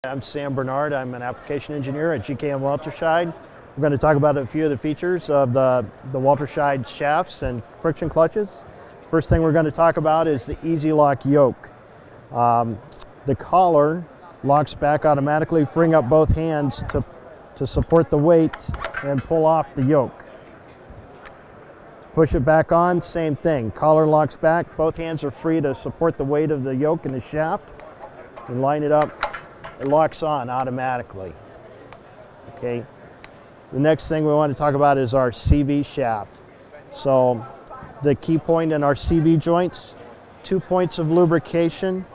I'm Sam Bernard. I'm an application engineer at GKM Walterscheid. We're going to talk about a few of the features of the Walterscheid shafts and friction clutches. First thing we're going to talk about is the easylock yoke. The collar locks back automatically, freeing up both hands to support the weight and pull off the yoke. Push it back on, same thing. Collar locks back, both hands are free to support the weight of the yoke and the shaft. And line it up. It locks on automatically. Okay. The next thing we want to talk about is our CV shaft. So the key point in our CV joints, 2 points of lubrication.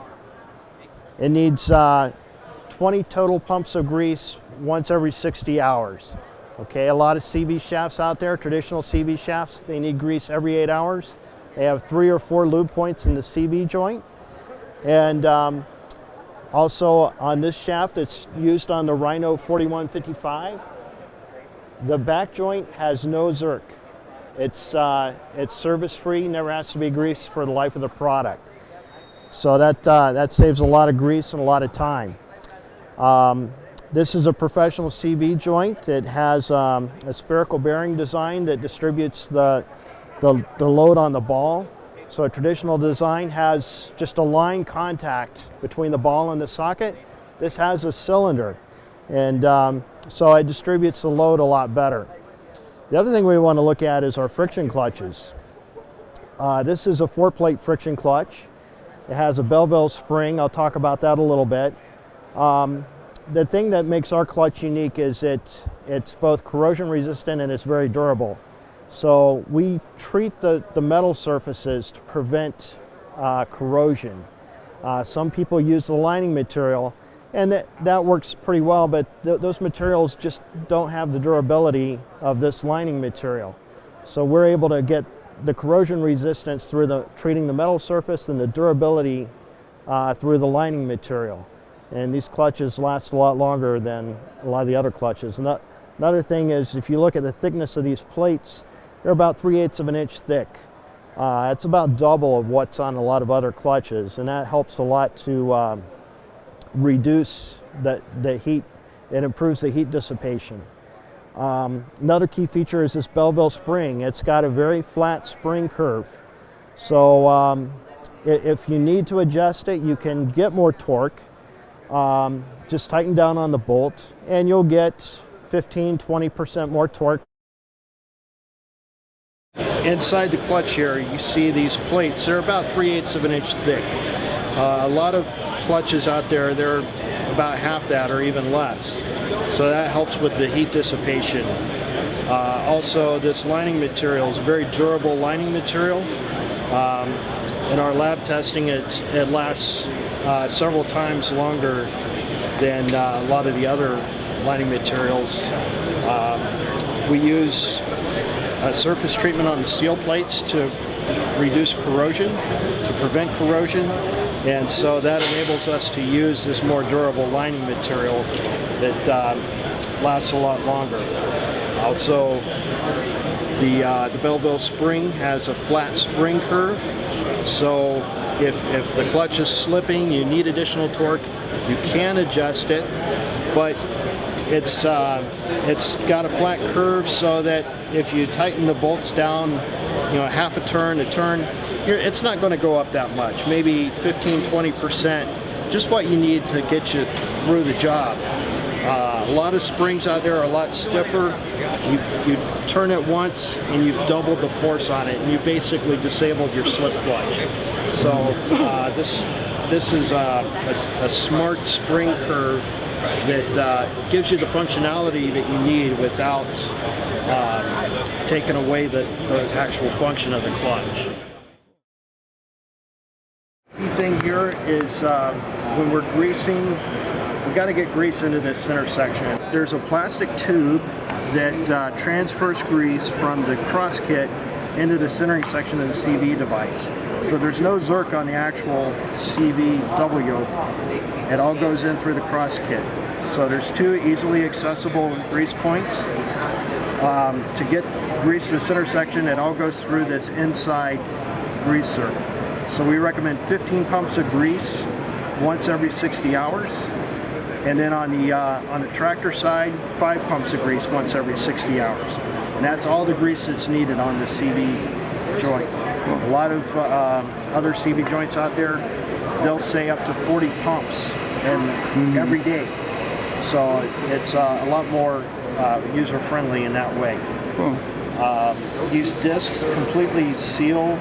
It needs 20 total pumps of grease once every 60 hours. Okay, a lot of CV shafts out there, traditional CV shafts, they need grease every 8 hours. They have 3 or 4 lube points in the CV joint. And also on this shaft, it's used on the Rhino 4155. The back joint has no zerk. It's service-free, never has to be greased for the life of the product. So that saves a lot of grease and a lot of time. This is a professional CV joint. It has a spherical bearing design that distributes the load on the ball. So a traditional design has just a line contact between the ball and the socket. This has a cylinder, and so it distributes the load a lot better. The other thing we want to look at is our friction clutches. This is a 4-plate friction clutch. It has a Belleville spring. I'll talk about that a little bit. The thing that makes our clutch unique is it's both corrosion resistant and it's very durable. So we treat the metal surfaces to prevent corrosion. Some people use the lining material, and that works pretty well, but those materials just don't have the durability of this lining material. So we're able to get the corrosion resistance through treating the metal surface and the durability through the lining material. And these clutches last a lot longer than a lot of the other clutches. Another thing is, if you look at the thickness of these plates, they're about 3/8 of an inch thick. It's about double of what's on a lot of other clutches, and that helps a lot to reduce the heat. It improves the heat dissipation. Another key feature is this Belleville spring. It's got a very flat spring curve. So if you need to adjust it, you can get more torque. Just tighten down on the bolt, and you'll get 15–20% more torque. Inside the clutch here, you see these plates. They're about 3/8 of an inch thick. A lot of clutches out there, they're about half that or even less. So that helps with the heat dissipation. Also, this lining material is a very durable lining material. In our lab testing, it lasts several times longer than a lot of the other lining materials. We use surface treatment on the steel plates to reduce corrosion, to prevent corrosion, and so that enables us to use this more durable lining material that lasts a lot longer. Also, the Belleville spring has a flat spring curve, so if the clutch is slipping, you need additional torque, you can adjust it, but it's got a flat curve so that if you tighten the bolts down, half a turn, it's not going to go up that much, maybe 15–20%, just what you need to get you through the job. A lot of springs out there are a lot stiffer. You turn it once and you've doubled the force on it, and you basically disabled your slip clutch. So this is a smart spring curve that gives you the functionality that you need without taking away the actual function of the clutch. The key thing here is when we're greasing, we've got to get grease into this center section. There's a plastic tube that transfers grease from the cross kit into the centering section of the CV device. So there's no zerk on the actual CV double yoke. It all goes in through the cross kit. So there's 2 easily accessible grease points. To get grease to the center section, it all goes through this inside greaser. So we recommend 15 pumps of grease once every 60 hours. And then on the tractor side, 5 pumps of grease once every 60 hours. And that's all the grease that's needed on the CV joint. A lot of other CV joints out there, they'll say up to 40 pumps every day. So it's a lot more user-friendly in that way. These discs completely seal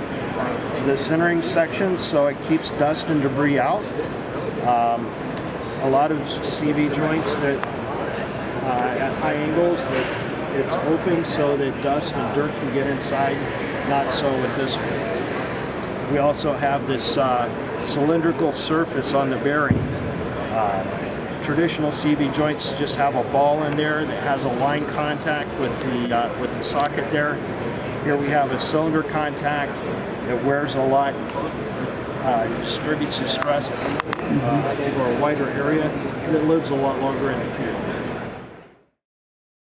the centering section, so it keeps dust and debris out. A lot of CV joints that at high angles, that it's open so that dust and dirt can get inside. Not so with this one. We also have this cylindrical surface on the bearing. Traditional CV joints just have a ball in there that has a line contact with the socket there. Here we have a cylinder contact that wears a lot, distributes the stress over a wider area, and it lives a lot longer in the field.